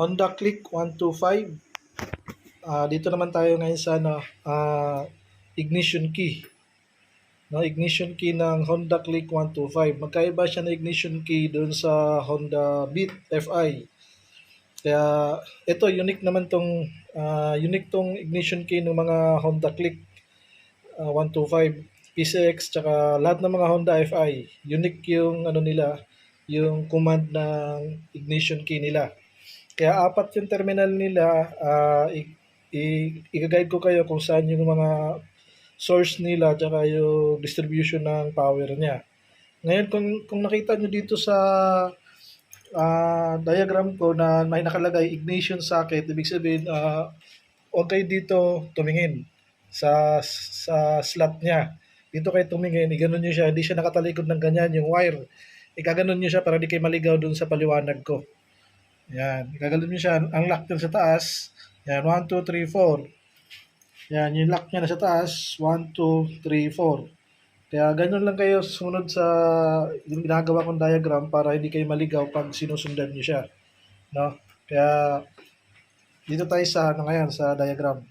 Honda Click 125. Dito naman tayo ngayon sa ignition key. No, ignition key ng Honda Click 125. Magkaiba siya ng ignition key doon sa Honda Beat FI. Kaya ito unique tong ignition key ng mga Honda Click 125, PCX, tsaka lahat ng mga Honda FI. Unique yung nila, yung command ng ignition key nila. Kaya apat yung terminal nila. I-guide ko kayo kung saan yung mga source nila tsaka yung distribution ng power niya. Ngayon, kung nakita nyo dito sa diagram ko na may nakalagay ignition socket, ibig sabihin, huwag kayo dito tumingin sa slot niya. Dito kayo tumingin, iganon nyo siya, hindi siya nakatalikod ng ganyan, yung wire. Ikaganon nyo siya para di kayo maligaw dun sa paliwanag ko. Yan, ikaganon nyo siya, ang lock nyo sa taas. Yan, 1, 2, 3, 4. Yan, yung lock niya na sa taas, 1, 2, 3, 4. Kaya ganun lang kayo sumunod sa yung ginagawa kong diagram para hindi kayo maligaw pag sinusundan nyo siya. No? Kaya dito tayo sa ngayon sa diagram.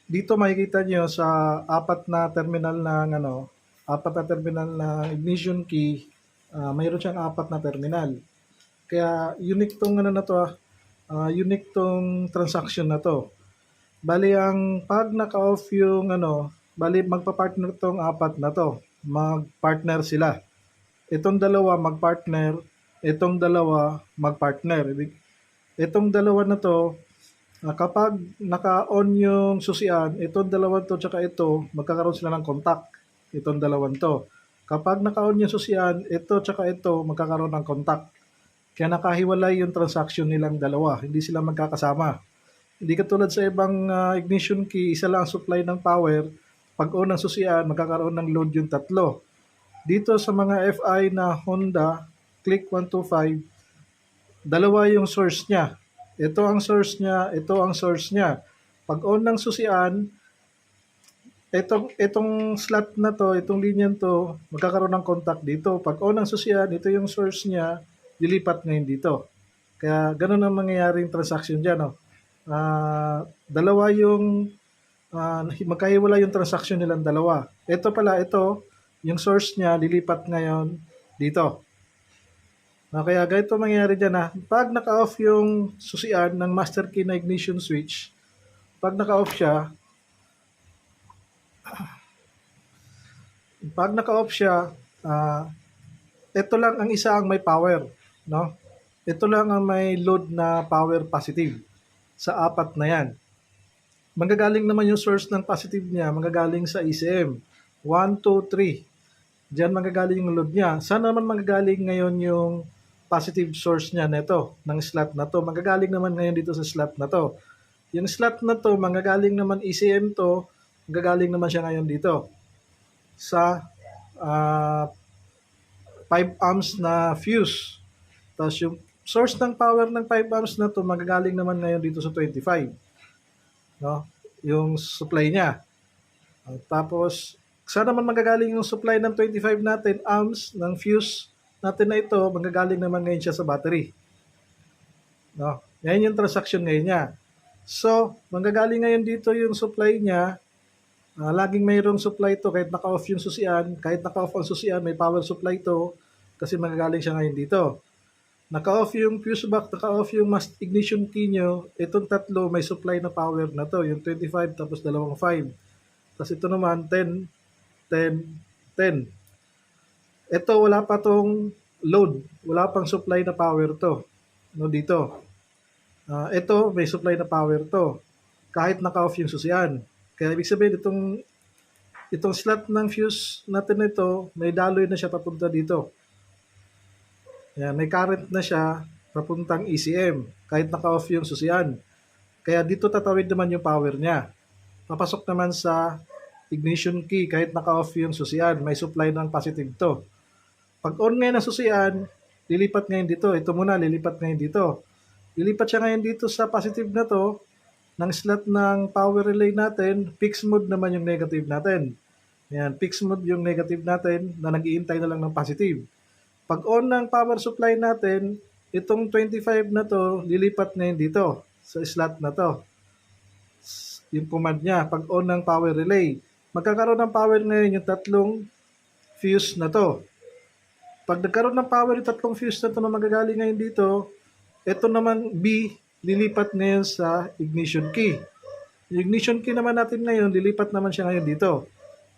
Dito makikita nyo sa apat na terminal ng ignition key, mayroon siyang apat na terminal. Kaya unique tong unique tong transaction na to. Bali ang pag naka-off yung bali magpa-partner tong apat na to. Mag-partner sila. Itong dalawa mag-partner, itong dalawa mag-partner. Itong dalawa na to, kapag naka-on yung susian, itong dalawang to tsaka ito, magkakaroon sila ng contact. Itong dalawang to. Kapag naka-on yung susian, ito tsaka ito, magkakaroon ng contact. Kaya nakahiwalay yung transaction nilang dalawa. Hindi sila magkakasama. Hindi katulad sa ibang ignition key, isa lang ang supply ng power. Pag on ng susian, magkakaroon ng load yung tatlo. Dito sa mga FI na Honda Click 125, dalawa yung source niya. Ito ang source niya, ito ang source niya. Pag on ng susian, itong slot na to, itong linya to, magkakaroon ng contact dito. Pag on ng susian, ito yung source niya, lilipat ngayon dito. Kaya ganun ang mangyayaring transaction dyan. No? Dalawa yung magkahiwala yung transaction nilang dalawa. Ito pala, yung source niya lilipat ngayon dito. Kaya ganito mangyayari dyan pag naka-off yung susian ng master key na ignition switch, pag naka-off siya, ito lang ang isa ang may power, no? Ito lang ang may load na power positive sa apat na yan. Manggagaling naman yung source ng positive niya, manggagaling sa ECM. 1, 2, 3. Diyan manggagaling yung load niya. Saan naman manggagaling ngayon yung positive source niya nito, ng slot na to? Manggagaling naman ngayon dito sa slot na to. Yung slot na to, manggagaling naman ECM to, manggagaling naman siya ngayon dito sa 5 amps na fuse. Tapos yung source ng power ng 5 amps na to, manggagaling naman ngayon dito sa 25. No? Yung supply niya. Tapos, saan naman magagaling yung supply ng 25 natin, amps ng fuse natin na ito, magagaling naman ngayon siya sa battery. No? Yan yung transaction ngayon niya. So, manggagaling ngayon dito yung supply niya. Laging mayroong supply to kahit naka-off yung susian. Kahit naka-off ang susian, may power supply to kasi magagaling siya ngayon dito. Naka-off yung fuse box, naka-off yung ignition key nyo, itong tatlo may supply na power na to, yung 25 tapos dalawang 5. Tapos ito naman 10, 10, 10. Ito wala pa tong load, wala pang supply na power to. No, dito. Ito may supply na power to, kahit naka-off yung susian. Kaya ibig sabihin itong slot ng fuse natin ito, may daloy na siya papunta dito. Yan, may current na siya papuntang ECM kahit naka-off yung susian. Kaya dito tatawid naman yung power niya. Papasok naman sa ignition key kahit naka-off yung susian. May supply ng positive to. Pag on ngayon ang susian, lilipat ngayon dito. Ito muna, lilipat ngayon dito. Lilipat siya ngayon dito sa positive na to ng slot ng power relay natin. Fixed mode naman yung negative natin. Yan, fixed mode yung negative natin na nag-iintay na lang ng positive. Pag on ng power supply natin, Itong 25 na to, lilipat ngayon dito sa slot na to. Yung command niya, pag on ng power relay. Magkakaroon ng power ngayon yung tatlong fuse na to. Pag nagkaroon ng power yung tatlong fuse na to na magagaling ngayon dito, ito naman B, lilipat ngayon sa ignition key. Yung ignition key naman natin ngayon, lilipat naman siya ngayon dito.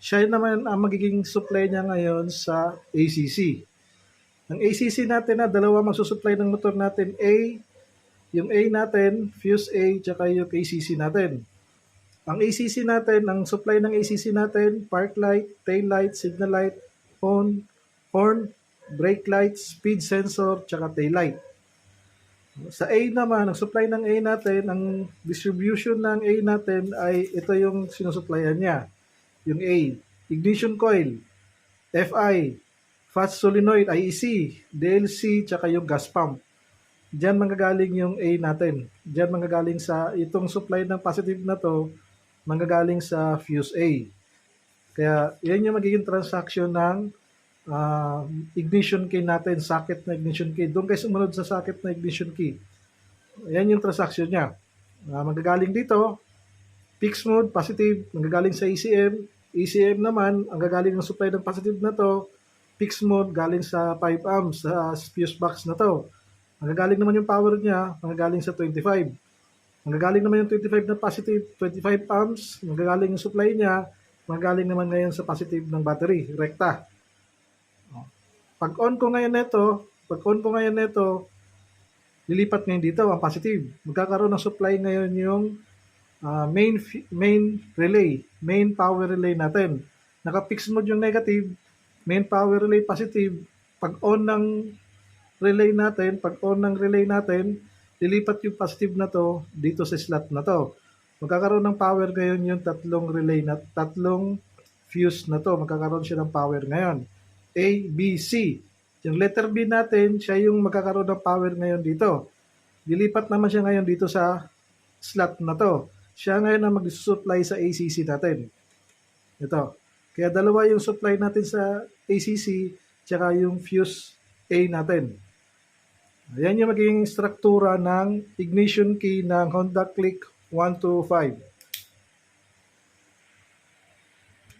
Siya naman ang magiging supply niya ngayon sa ACC. Ang ACC natin na dalawa magsusupply ng motor natin, yung A natin, fuse A, tsaka yung ACC natin. Ang ACC natin, ang supply ng ACC natin, park light, tail light, signal light, horn, brake light, speed sensor, tsaka tail light. Sa A naman, ang supply ng A natin, ang distribution ng A natin ay ito yung sinusupplyan niya. Yung A, ignition coil, FI, fast solenoid, IEC, DLC, tsaka yung gas pump. Diyan manggagaling yung A natin. Diyan manggagaling sa itong supply ng positive na to, manggagaling sa fuse A. Kaya yan yung magiging transaction ng ignition key natin, socket na ignition key. Doon kayo sumunod sa socket na ignition key. Yan yung transaction niya. Manggagaling dito, fixed mode, positive, manggagaling sa ECM. ECM naman, ang gagaling ng supply ng positive na to, fixed mode, galing sa 5 amps, sa fuse box na to. Manggagaling naman yung power niya, manggagaling sa 25. Manggagaling naman yung 25 na positive, 25 amps, manggagaling yung supply niya, manggagaling naman ngayon sa positive ng battery, rekta. Pag on ko ngayon nito, lilipat ngayon dito ang positive. Magkakaroon ng supply ngayon yung main relay, main power relay natin. Naka-fix mode yung negative, main power relay positive. Pag on ng relay natin, lilipat yung positive na to dito sa slot na to. Magkakaroon ng power ngayon yung tatlong fuse na to. Magkakaroon siya ng power ngayon. A, B, C. Yung letter B natin, siya yung magkakaroon ng power ngayon dito. Lilipat naman siya ngayon dito sa slot na to. Siya ngayon ang mag-supply sa ACC natin. Ito. Kaya dalawa yung supply natin sa ACC tsaka yung fuse A natin. Ayan yung magiging struktura ng ignition key ng Honda Click 125.